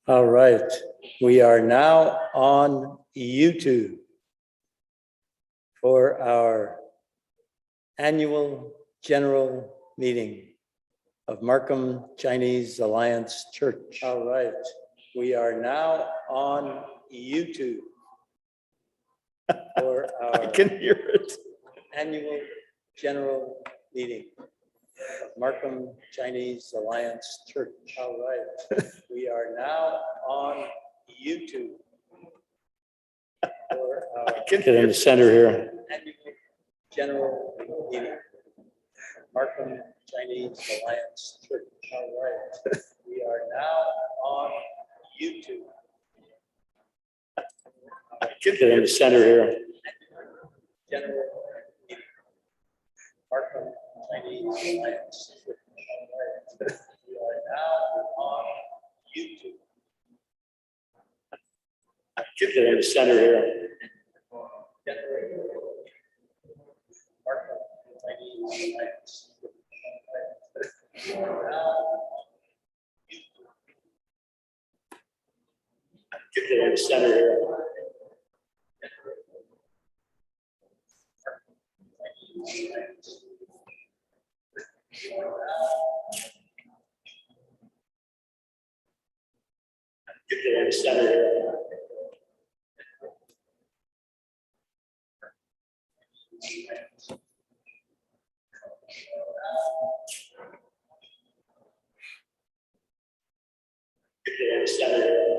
All right, we are now on YouTube for our annual general meeting of Markham Chinese Alliance Church. All right, we are now on YouTube for our I can hear it. annual general meeting of Markham Chinese Alliance Church. All right, we are now on YouTube for our Get in the center here. annual general meeting of Markham Chinese Alliance Church. All right, we are now on YouTube. Get in the center here. General meeting, Markham Chinese Alliance Church. All right, we are now on YouTube. Get in the center here. General Markham Chinese Alliance Church. We are now on YouTube. Get in the center here. Get in the center here. Get in the center here.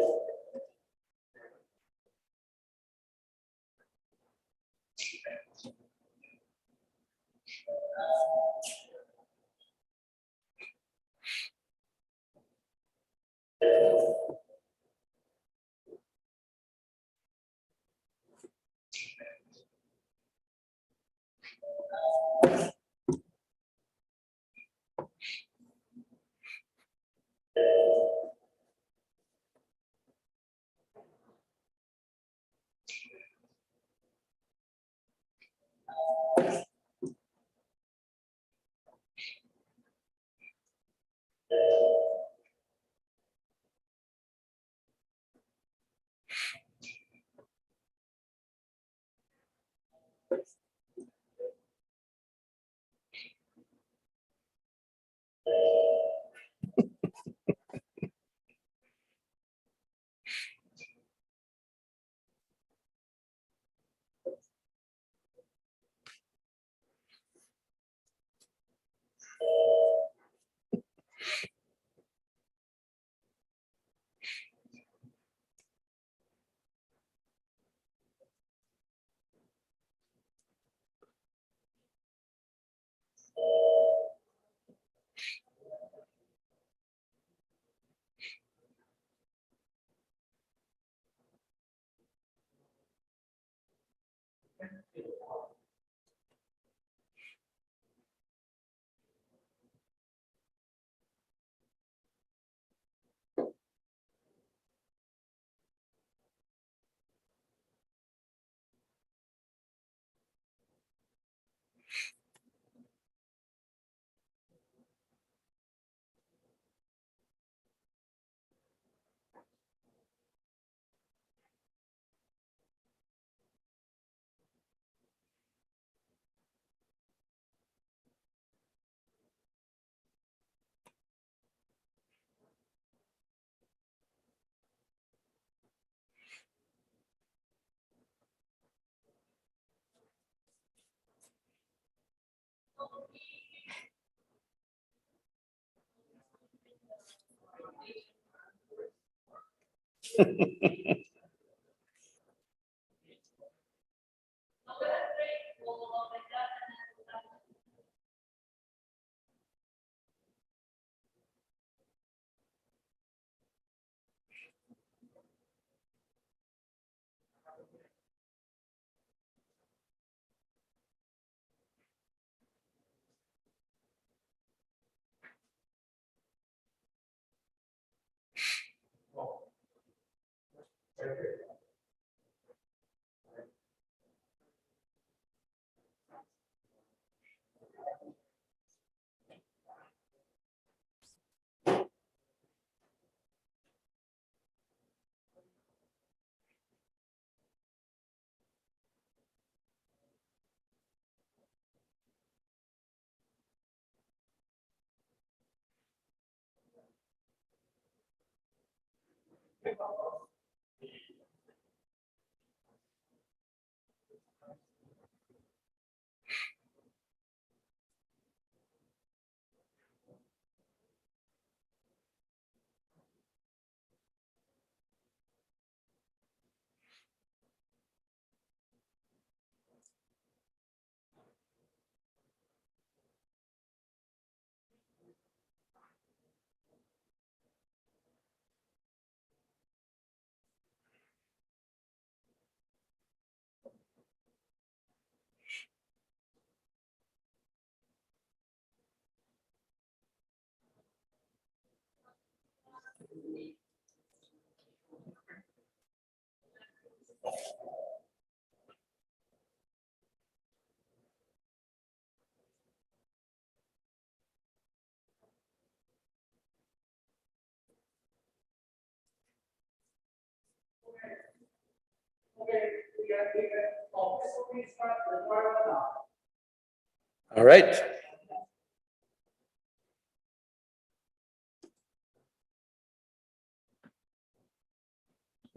All right.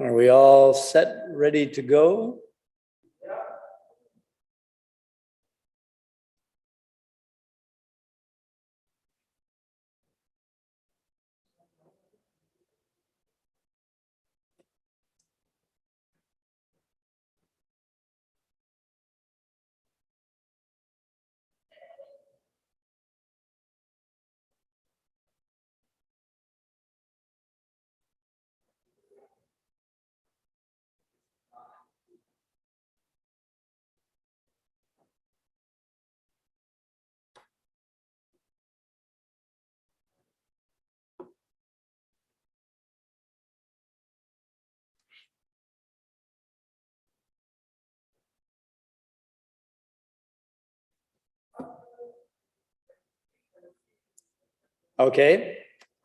Are we all set, ready to go? Okay,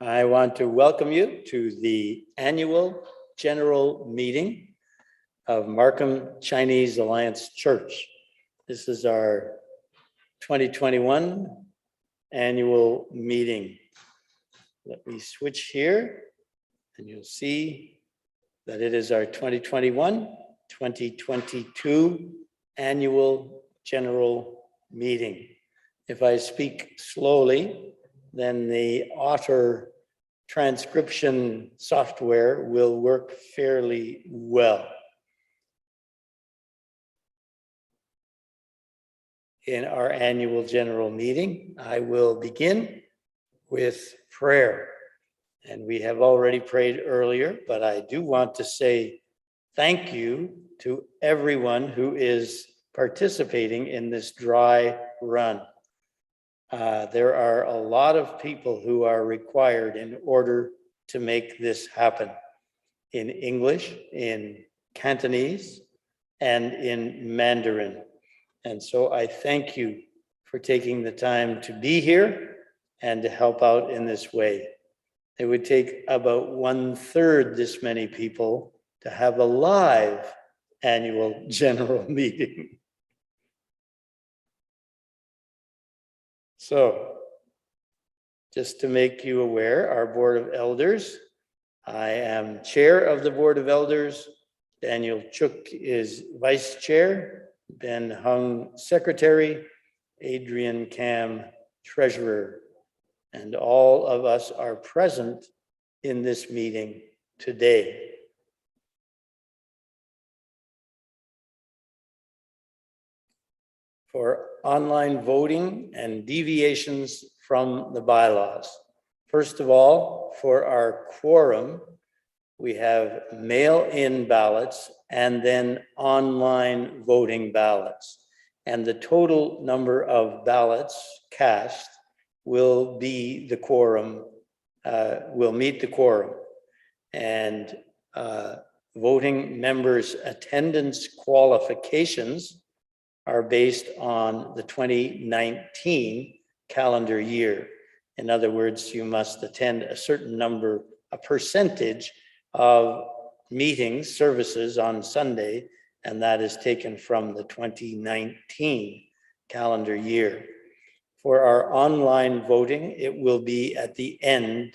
I want to welcome you to the annual general meeting of Markham Chinese Alliance Church. This is our 2021 annual meeting. Let me switch here and you'll see that it is our 2021-2022 annual general meeting. If I speak slowly, then the Otter transcription software will work fairly well. In our annual general meeting, I will begin with prayer. And we have already prayed earlier, but I do want to say thank you to everyone who is participating in this dry run. There are a lot of people who are required in order to make this happen in English, in Cantonese, and in Mandarin. And so I thank you for taking the time to be here and to help out in this way. It would take about 1/3 this many people to have a live annual general meeting. So, just to make you aware, our Board of Elders, I am Chair of the Board of Elders, Daniel Chook is Vice Chair, Ben Hung Secretary, Adrian Cam Treasurer, and all of us are present in this meeting today. For online voting and deviations from the bylaws. First of all, for our quorum, we have mail-in ballots and then online voting ballots. And the total number of ballots cast will be the quorum, will meet the quorum. And voting members' attendance qualifications are based on the 2019 calendar year. In other words, you must attend a certain number, a percentage of meetings, services on Sunday, and that is taken from the 2019 calendar year. For our online voting, it will be at the end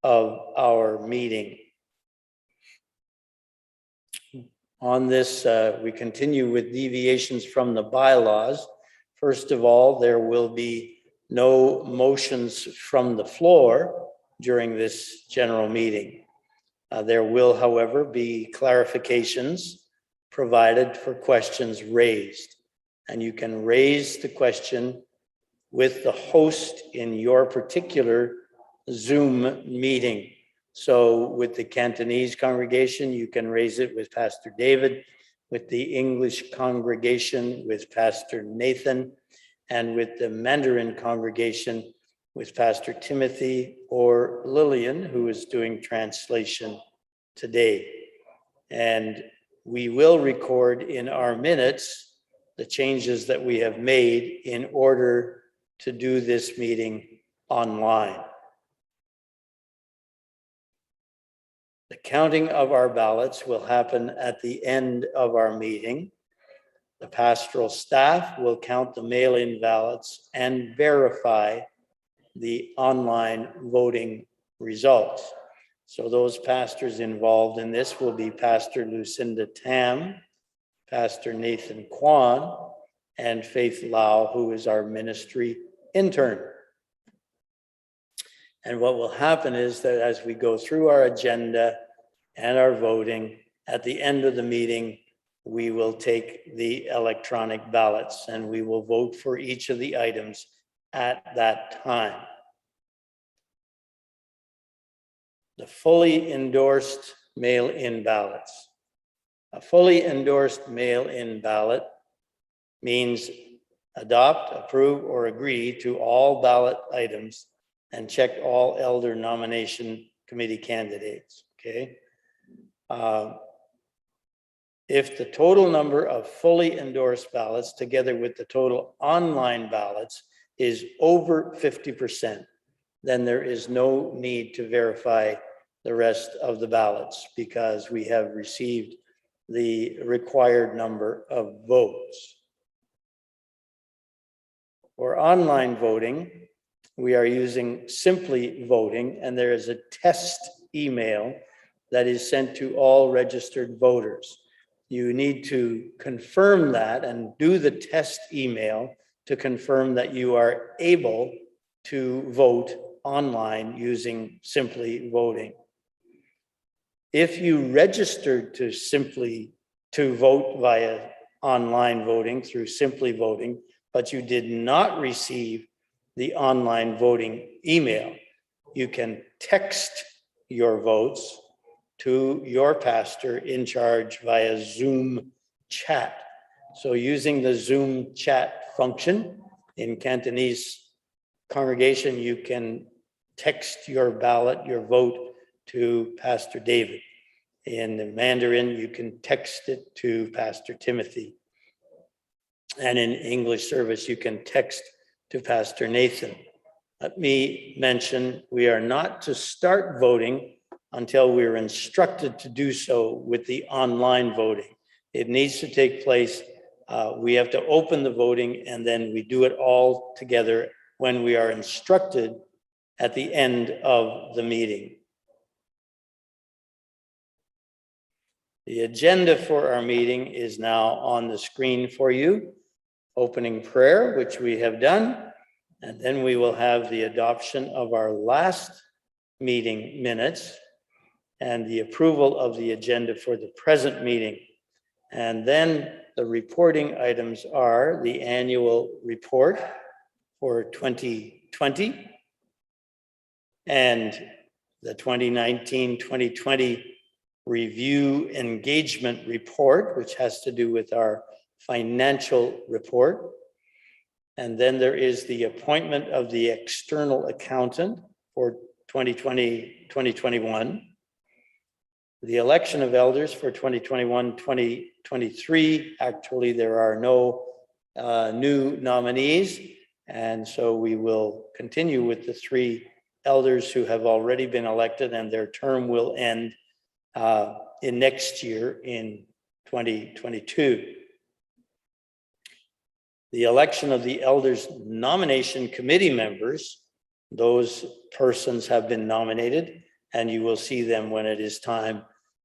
of our meeting. On this, we continue with deviations from the bylaws. First of all, there will be no motions from the floor during this general meeting. There will, however, be clarifications provided for questions raised. And you can raise the question with the host in your particular Zoom meeting. So with the Cantonese congregation, you can raise it with Pastor David, with the English congregation with Pastor Nathan, and with the Mandarin congregation with Pastor Timothy or Lillian, who is doing translation today. And we will record in our minutes the changes that we have made in order to do this meeting online. The counting of our ballots will happen at the end of our meeting. The pastoral staff will count the mail-in ballots and verify the online voting results. So those pastors involved in this will be Pastor Lucinda Tam, Pastor Nathan Kwan, and Faith Lau, who is our ministry intern. And what will happen is that as we go through our agenda and our voting, at the end of the meeting, we will take the electronic ballots and we will vote for each of the items at that time. The fully endorsed mail-in ballots. A fully endorsed mail-in ballot means adopt, approve, or agree to all ballot items and check all elder nomination committee candidates, okay? If the total number of fully endorsed ballots together with the total online ballots is over 50%, then there is no need to verify the rest of the ballots because we have received the required number of votes. For online voting, we are using Simply Voting, and there is a test email that is sent to all registered voters. You need to confirm that and do the test email to confirm that you are able to vote online using Simply Voting. If you registered to vote via online voting through Simply Voting, but you did not receive the online voting email, you can text your votes to your pastor in charge via Zoom chat. So using the Zoom chat function in Cantonese congregation, you can text your ballot, your vote to Pastor David. In the Mandarin, you can text it to Pastor Timothy. And in English service, you can text to Pastor Nathan. Let me mention, we are not to start voting until we're instructed to do so with the online voting. It needs to take place. We have to open the voting and then we do it all together when we are instructed at the end of the meeting. The agenda for our meeting is now on the screen for you. Opening prayer, which we have done, and then we will have the adoption of our last meeting minutes and the approval of the agenda for the present meeting. And then the reporting items are the annual report for 2020 and the 2019-2020 review engagement report, which has to do with our financial report. And then there is the appointment of the external accountant for 2020-2021. The election of elders for 2021-2023, actually, there are no new nominees. And so we will continue with the 3 elders who have already been elected, and their term will end in next year in 2022. The election of the elders nomination committee members, those persons have been nominated, and you will see them when it is time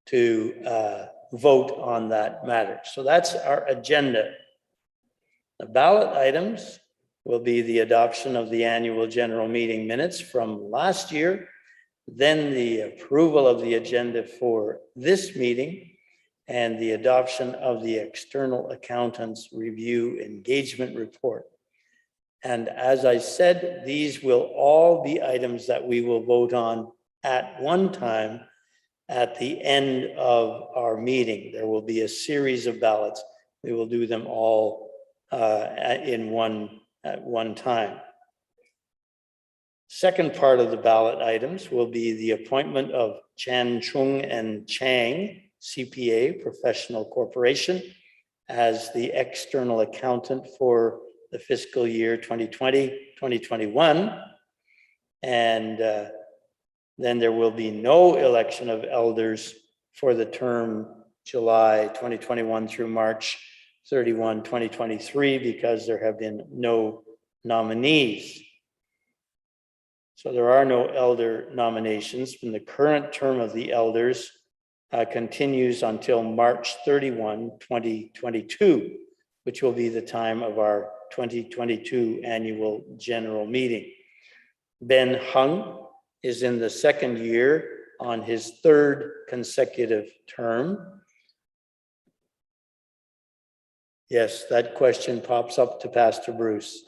to vote on that matter. So that's our agenda. The ballot items will be the adoption of the annual general meeting minutes from last year, then the approval of the agenda for this meeting, and the adoption of the external accountant's review engagement report. And as I said, these will all be items that we will vote on at one time at the end of our meeting. There will be a series of ballots. We will do them all at one time. Second part of the ballot items will be the appointment of Chan Chung and Chang, CPA, Professional Corporation, as the external accountant for the fiscal year 2020-2021. And then there will be no election of elders for the term July 2021 through March 31, 2023, because there have been no nominees. So there are no elder nominations, and the current term of the elders continues until March 31, 2022, which will be the time of our 2022 annual general meeting. Ben Hung is in the second year on his 3rd consecutive term. Yes, that question pops up to Pastor Bruce.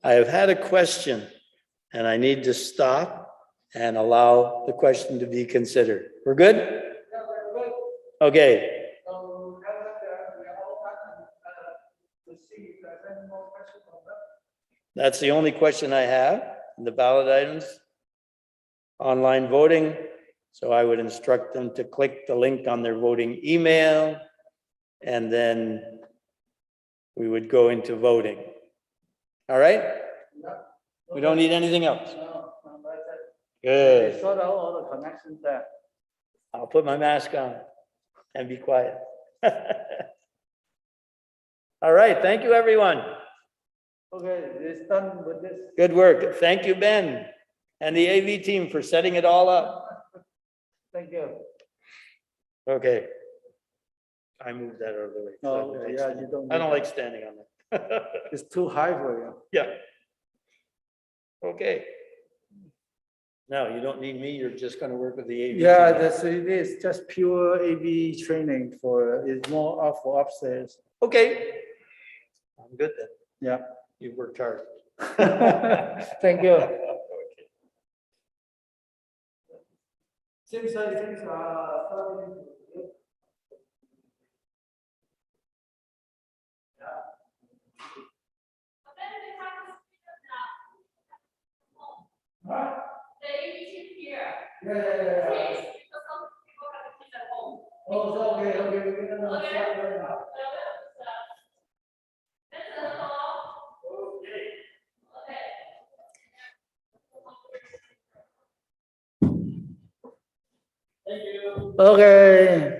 I have had a question, and I need to stop and allow the question to be considered. We're good? Yeah, we're good. Okay. So, to see if there's any more questions on that. That's the only question I have. The ballot items, online voting. So I would instruct them to click the link on their voting email, and then we would go into voting. All right? Yeah. We don't need anything else. No, that's it. Good. They sort out all the connections there. I'll put my mask on and be quiet. All right. Thank you, everyone. Okay, it's done with this. Good work. Thank you, Ben, and the AV team for setting it all up. Thank you. Okay. I moved that out of the way. Oh, yeah, you don't. I don't like standing on that. It's too high for you. Yeah. Okay. No, you don't need me. You're just going to work with the AV. Yeah, team. it is just pure AV training it's more up for upstairs. Okay. I'm good then. Yeah. You've worked hard. Thank you. Okay. Seems like things are starting to. Huh? The ABT here. Yeah. Please, because some people have kids at home. Oh, so okay, we're gonna Okay. start right now. That's all. Okay. Okay. Thank you. Okay.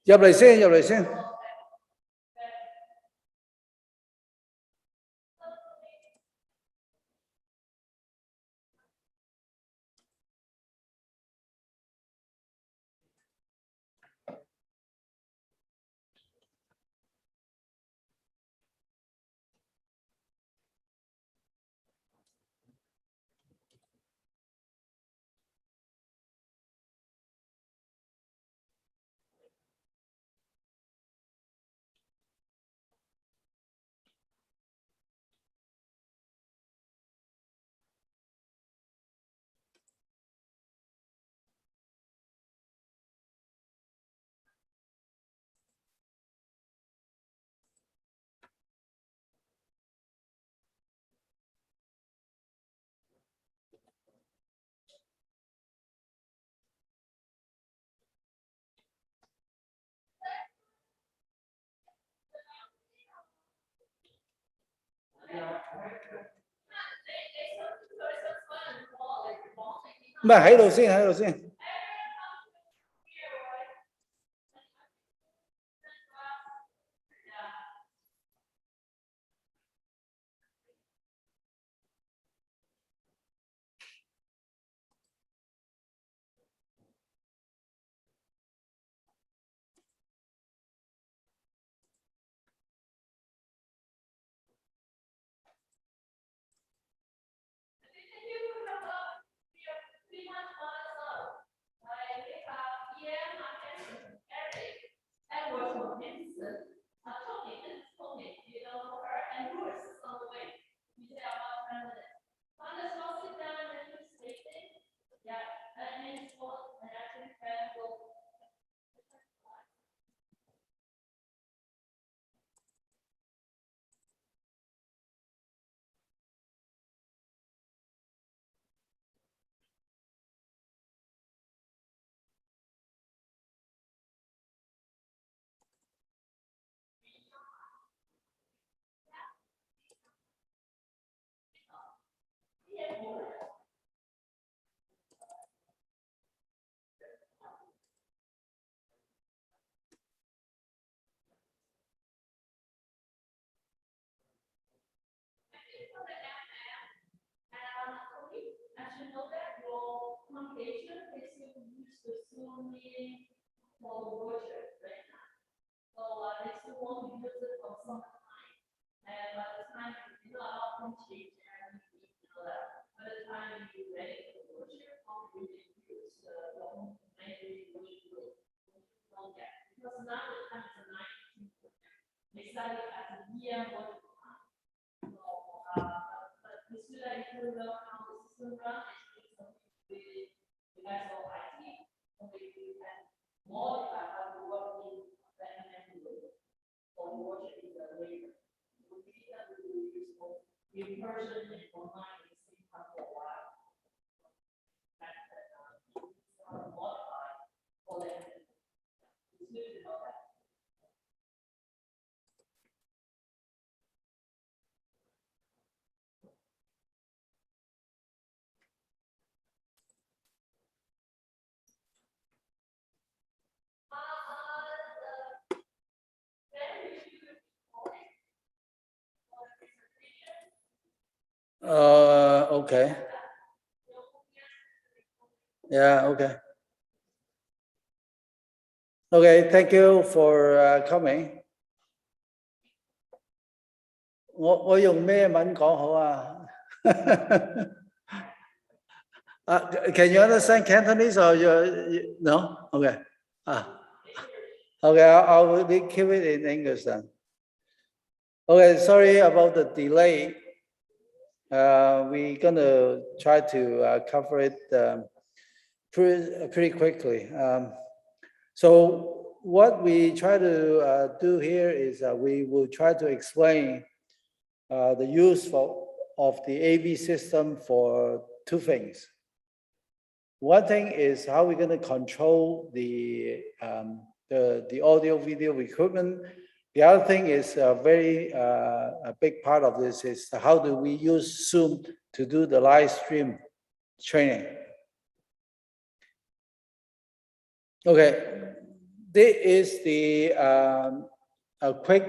入嚟先，入嚟先。唔係喺度先，喺度先。Okay. Yeah, okay. Okay, thank you for coming. 我用咩文講好啊？ Can you understand Cantonese or no? Okay. Okay, I will keep it in English then. Okay, sorry about the delay. We're gonna try to cover it pretty quickly. So what we try to do here is we will try to explain the use of the AV system for two things. One thing is how we're going to control the audio video equipment. The other thing is a big part of this is how do we use Zoom to do the live stream training. Okay, this is the a quick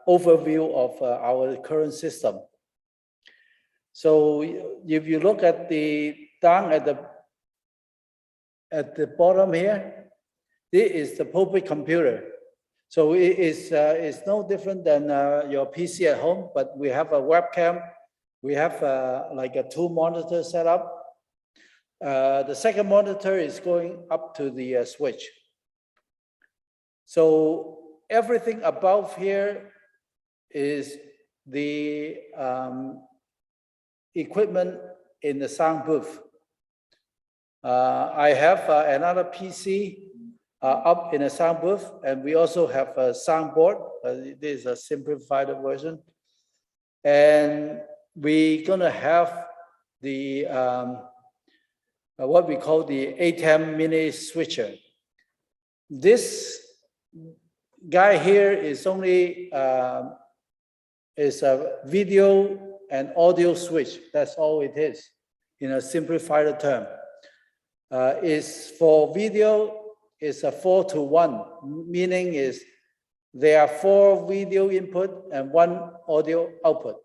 overview of our current system. So if you look at down at the bottom here, this is the pulpit computer. So it is it's no different than your PC at home, but we have a webcam. We have like a 2 monitor setup. The second monitor is going up to the switch. So everything above here is the equipment in the sound booth. I have another PC up in a sound booth, and we also have a soundboard. This is a simplified version. And we're gonna have the what we call the AGM mini switcher. This guy here is only is a video and audio switch. That's all it is, in a simplified term. Is for video is a 4-to-1, meaning is there are 4 video input and 1 audio output.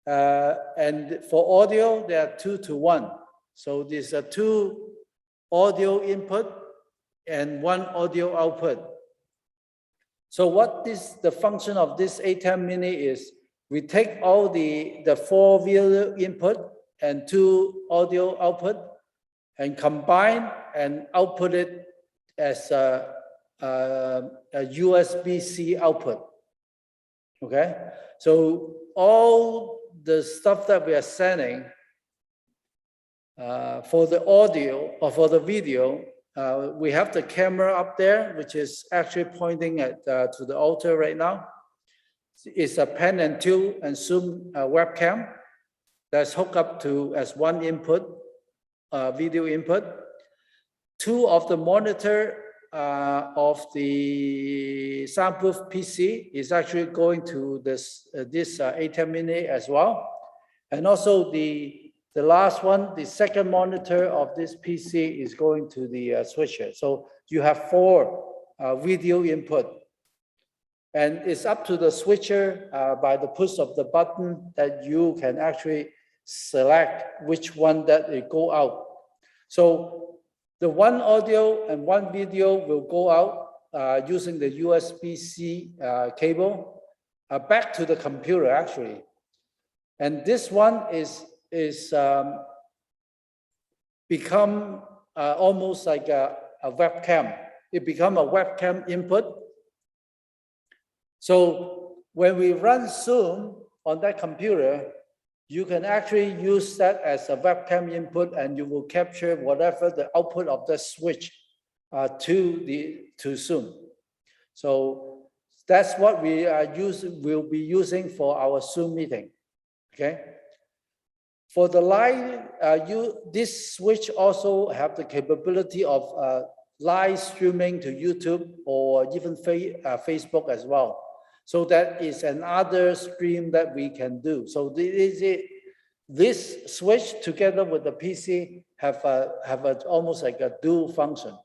And for audio, there are 2-to-1. So there's a 2 audio input and 1 audio output. So what is the function of this AGM Mini is, we take all the 4 video input and 2 audio output and combine and output it as a USB-C output. Okay, so all the stuff that we are sending for the audio or for the video, we have the camera up there, which is actually pointing at to the altar right now. It's a pen and tool and zoom webcam that's hooked up to as 1 input, video input. 2 of the monitor of the soundproof PC is actually going to this AGM Mini as well. And also the last one, the second monitor of this PC is going to the switcher. So you have 4 video input. And it's up to the switcher by the push of the button that you can actually select which one that it go out. So the 1 audio and 1 video will go out using the USB-C cable back to the computer actually. And this one is become almost like a webcam. It become a webcam input. So when we run Zoom on that computer, you can actually use that as a webcam input, and you will capture whatever the output of the switch to Zoom. So that's what we will be using for our Zoom meeting. Okay. For the live, this switch also have the capability of live streaming to YouTube or even Facebook as well. So that is another stream that we can do. So this switch together with the PC have almost like a dual function.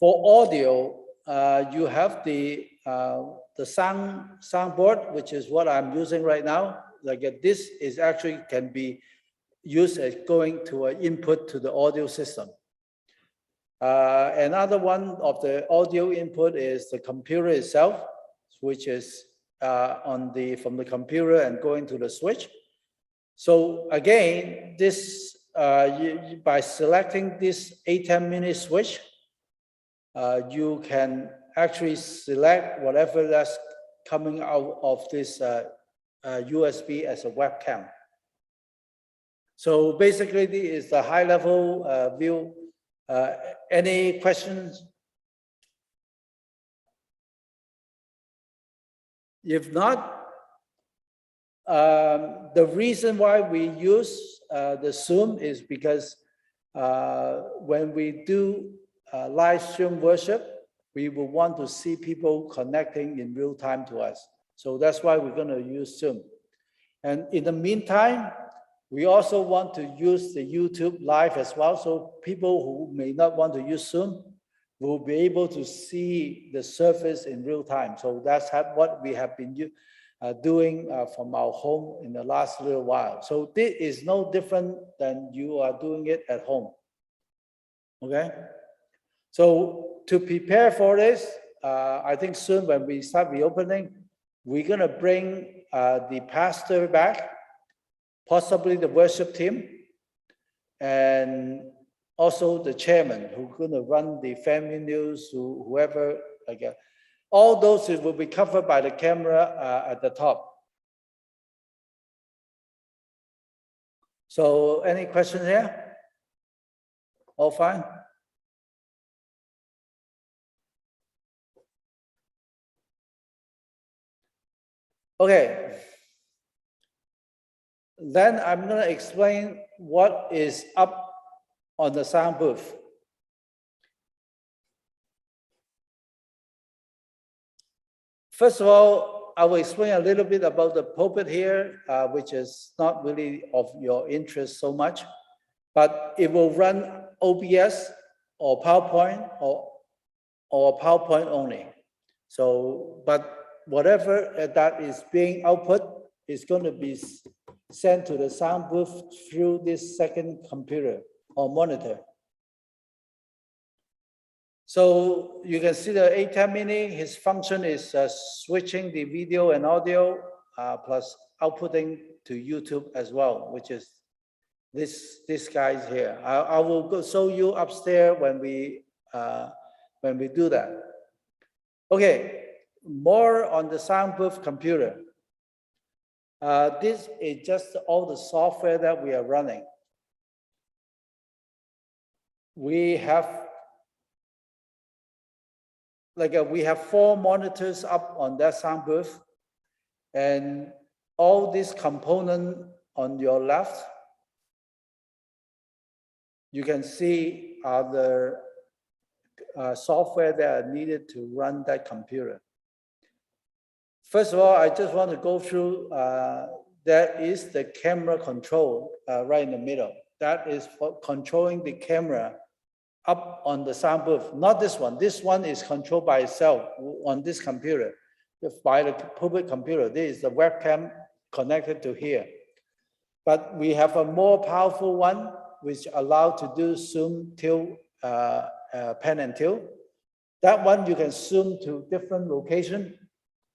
For audio, you have the soundboard, which is what I'm using right now. Like this is actually can be used as going to an input to the audio system. Another one of the audio input is the computer itself, which is from the computer and going to the switch. So again, this by selecting this AGM Mini switch, you can actually select whatever that's coming out of this USB as a webcam. So basically, this is the high-level view. Any questions? If not, the reason why we use the Zoom is because when we do live stream worship, we will want to see people connecting in real time to us. So that's why we're going to use Zoom. And in the meantime, We also want to use the YouTube live as well. So people who may not want to use Zoom will be able to see the surface in real time. So that's what we have been doing from our home in the last little while. So this is no different than you are doing it at home. Okay. So to prepare for this, I think soon when we start reopening, we're going to bring the pastor back, possibly the worship team, and also the chairman who's going to run the family news, whoever, like all those will be covered by the camera at the top. So any questions here? All fine? Okay. Then I'm going to explain what is up on the sound booth. First of all, I will explain a little bit about the pulpit here, which is not really of your interest so much, but it will run OBS or PowerPoint or PowerPoint only. So, but whatever that is being output is going to be sent to the sound booth through this second computer or monitor. So you can see the AGM Mini, his function is switching the video and audio plus outputting to YouTube as well, which is this guy's here. I will go show you upstairs when we do that. Okay, more on the sound booth computer. This is just all the software that we are running. We have we have 4 monitors up on that sound booth, and all these components on your left, you can see are the software that are needed to run that computer. First of all, I just want to go through, that is the camera control right in the middle. That is for controlling the camera up on the sound booth, not this one. This one is controlled by itself on this computer, by the public computer. This is the webcam connected to here. But we have a more powerful one, which allows to do zoom, tilt, pan and tilt. That one you can zoom to different locations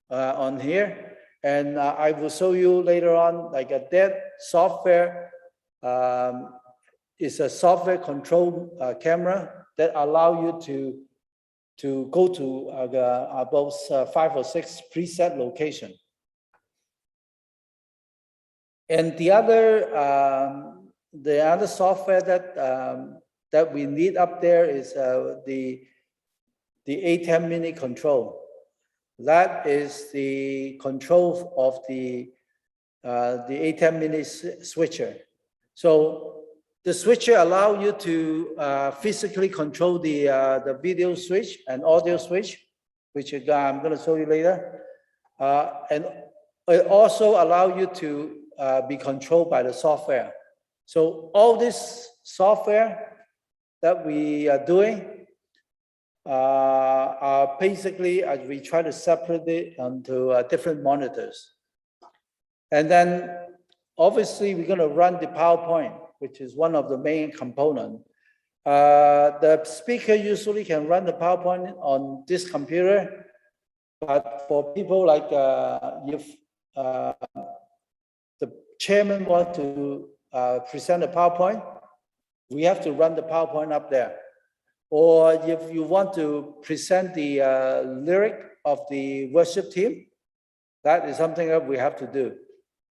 on here. And I will show you later on, like that software is a software control camera that allow you to go to about 5 or 6 preset location. And the other software that we need up there is the AGM Mini control. That is the control of the AGM Mini switcher. So the switcher allows you to physically control the video switch and audio switch, which I'm going to show you later. And it also allows you to be controlled by the software. So all this software that we are doing are basically, as we try to separate it onto different monitors. And then obviously we're going to run the PowerPoint, which is one of the main components. The speaker usually can run the PowerPoint on this computer, but for people like if the chairman wants to present a PowerPoint, we have to run the PowerPoint up there. Or if you want to present the lyric of the worship team, that is something that we have to do.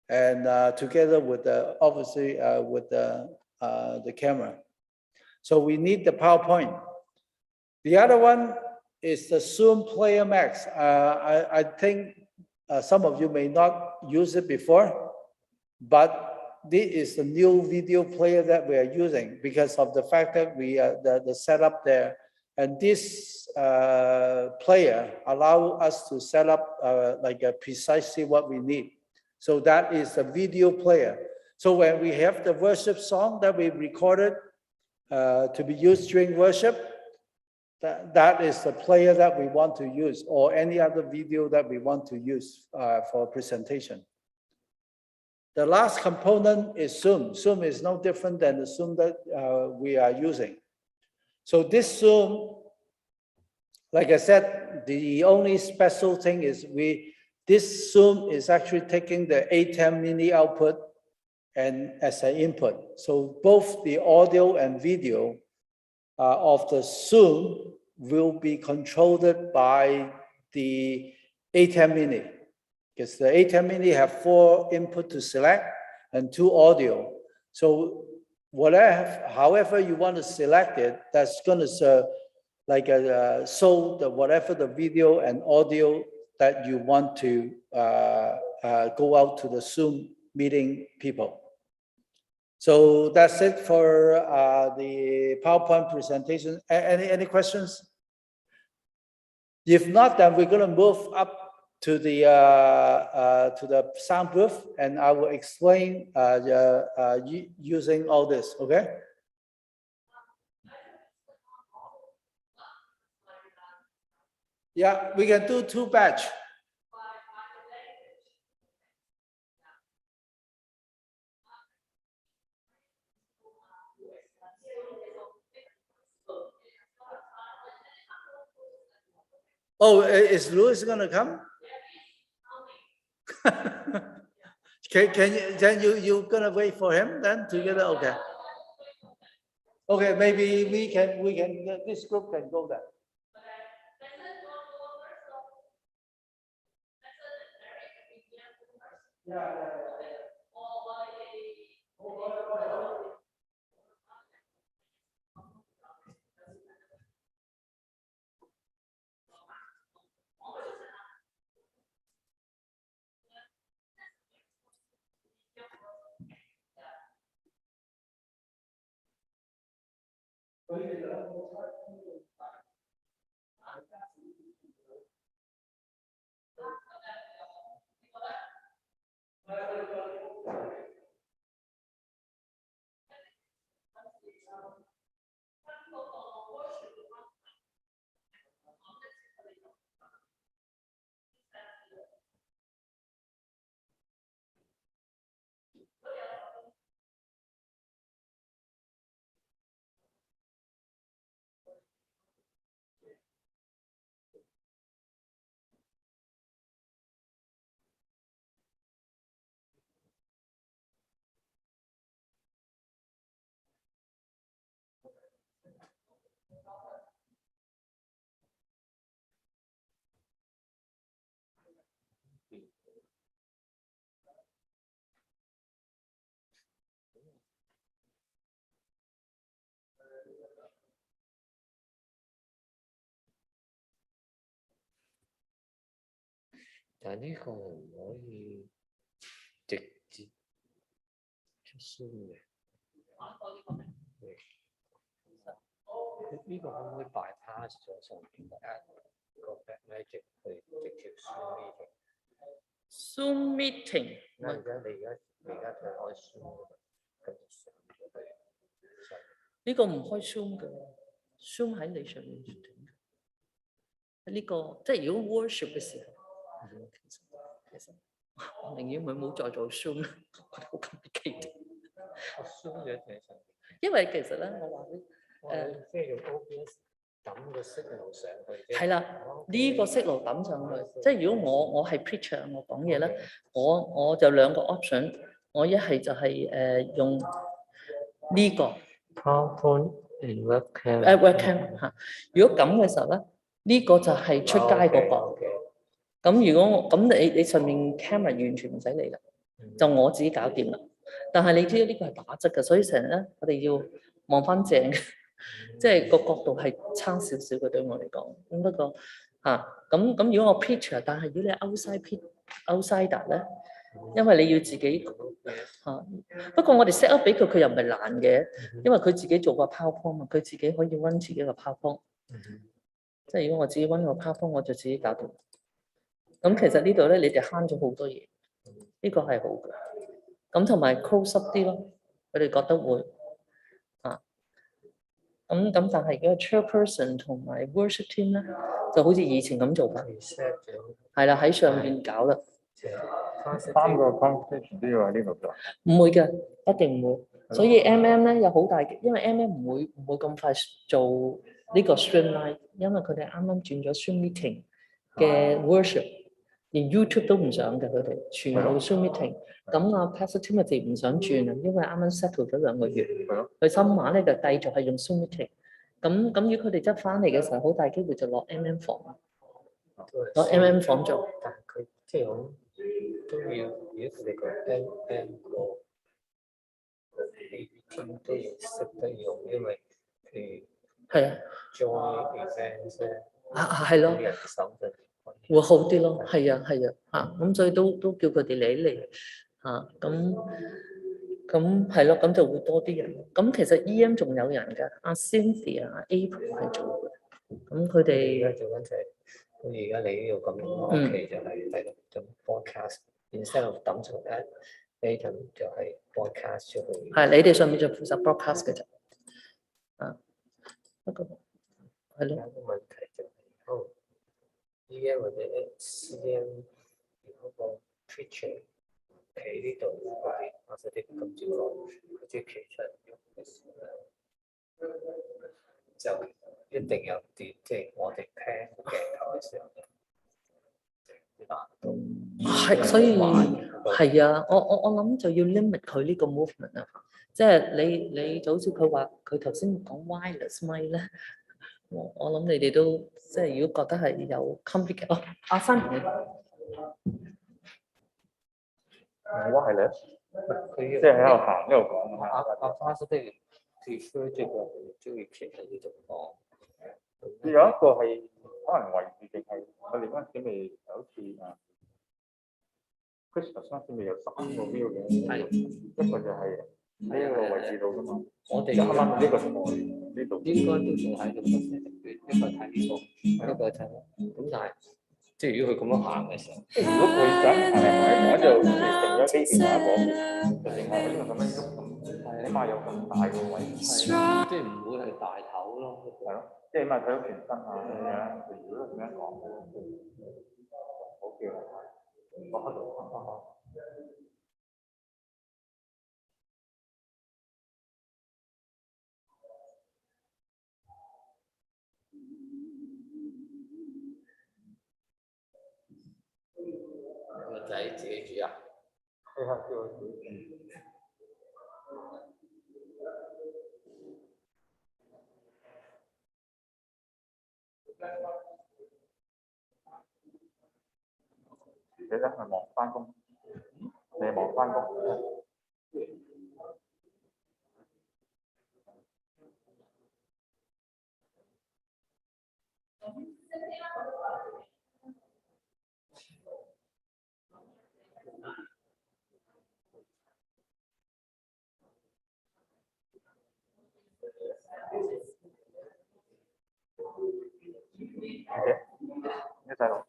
And together with obviously with the camera. So we need the PowerPoint. The other one is the Zoom Player Max. I think some of you may not use it before, but this is the new video player that we are using because of the fact that we the setup there. And this player allows us to set up precisely what we need. So that is a video player. So when we have the worship song that we recorded to be used during worship, that is the player that we want to use, or any other video that we want to use for presentation. The last component is Zoom. Zoom is no different than the Zoom that we are using. So this Zoom, like I said, the only special thing is this Zoom is actually taking the A10 mini output and as an input. So both the audio and video of the Zoom will be controlled by the A10 mini, because the A10 mini have 4 input to select and 2 audio. So however you want to select it, that's going to serve like whatever the video and audio that you want to go out to the Zoom meeting people. So that's it for the PowerPoint presentation. Any questions? If not, then we're going to move up to the sound booth, and I will explain using all this. Okay. Yeah, we can do 2 batch. Oh, is Louis gonna come? Can you gonna wait for him then together? Okay. Okay, maybe we can this group can go there. Yeah.但呢個唔可以直接出聲嘅。呢個可唔可以 bypass 咗上邊個 back magic 去直接 Zoom meeting？ 而家佢開 Zoom， 跟住上去。呢個唔開 Zoom 嘅 ，Zoom 喺你上面決定嘅。呢個即係如果 worship 嘅時候。其實我寧願佢冇再做 Zoom 啦，我覺得好 complicated。Zoom 嘅喺上邊。因為其實咧，我話即係用 OBS 抌個 signal 上去。係啦，呢個 signal 抌上去，即係如果我係 preacher， 我講嘢咧，我就2個 option， 我一係就係用呢個 PowerPoint and webcam。webcam 嚇。如果咁嘅時候咧，呢個就係出街嗰個。咁如果你上面 camera 完全唔使理啦，就我自己搞掂啦。但係你知道呢個係打側嘅，所以成日咧我哋要望翻正，即係個角度係差少少嘅對我嚟講。咁不過咁如果我 picture， 但係如果你 outsider 咧，因為你要自己不過我哋 set up 俾佢又唔係難嘅，因為佢自己做過 PowerPoint 嘛，佢自己可以 run 自己個 PowerPoint。即係如果我自己 run 個 PowerPoint， 我就自己搞掂。咁其實呢度咧，你哋慳咗好多嘢，呢個係好嘅。咁同埋 close up 啲咯，佢哋覺得會啊。咁但係嗰個 chairperson 同埋 worship team 咧，就好似以前咁做法，係啦，喺上邊搞啦。3個 conversation 都要喺呢度做。唔會嘅，一定唔會。所以 咧有好大嘅，因為 唔會咁快做呢個 streamline，因為佢哋啱啱轉咗 Zoom meeting 嘅 worship，連 YouTube 都唔上嘅，佢哋全部 Zoom meeting。咁啊 Pastor Timothy 唔想轉啊，因為啱啱 settle 咗2個月，佢今晚咧就繼續係用 Zoom meeting。咁如果佢哋執翻嚟嘅時候，好大機會就落 房，攞房做。但係佢即係講都要，如果佢哋個 team 都要識得用，因為譬如係啊， join events 咧，係咯，人手就會好啲咯。係啊嚇，咁所以都叫佢哋嚟嚇，咁係咯，咁就會多啲人。咁其實 EM 仲有人㗎，阿 Cynthia、阿 April 係做嘅。咁佢哋而家做緊就係，好似而家你呢度咁樣，期就係第6種 broadcast，instead of 抌出 app，就係 broadcast 出去。係你哋上面就負責 broadcast 嘅啫。不過係咯。有個問題就係，EM 或者 CM 嗰個 preacher 喺呢度，或者啲咁接講，佢即係其實就一定有啲，即係我哋聽鏡頭嘅時候係，所以係啊，我諗就要 limit 佢呢個 movement 啊，即係你就好似佢話佢頭先講 wireless mic 咧，我諗你哋都即係如果覺得係有 complicate 哦，阿新，我係咧，佢即係喺度行一路講啊。阿花叔都要 prefer 即係佢中意企喺呢度講。有一個係可能位置定係我哋嗰陣時未好似Christmas 嗰陣時未有3個 view 嘅，一個就係喺一個位置度㗎嘛。我哋啱啱呢個呢度應該都仲喺度一個睇呢個，一個睇。咁但係即係如果佢咁樣行嘅時候，如果佢想行嚟行去，我就定咗機電話嗰邊，就另外呢個咁樣喐咁，起碼有咁大個位，即係唔會係大頭咯，係咯，即係起碼睇到全身啊咁樣。如果咁樣講，好叫我喺度看看。個仔自己煮啊？係啊，叫佢煮。你咧係忙翻工，你係忙翻工。OK， 一細路。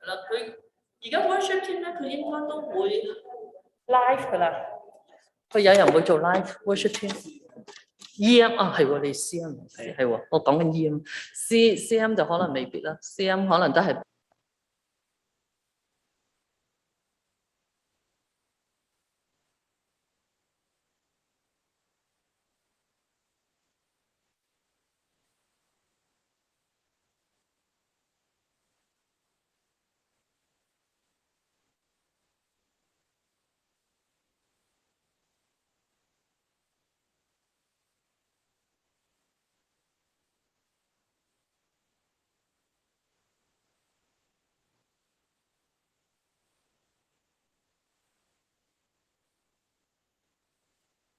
嗱，佢而家 worship team 咧，佢應該都會 live 噶啦。佢有人會做 live worship team。EM 啊，係喎，你 CM 係喎，我講緊 EM，CM 就可能未必啦，CM 可能都係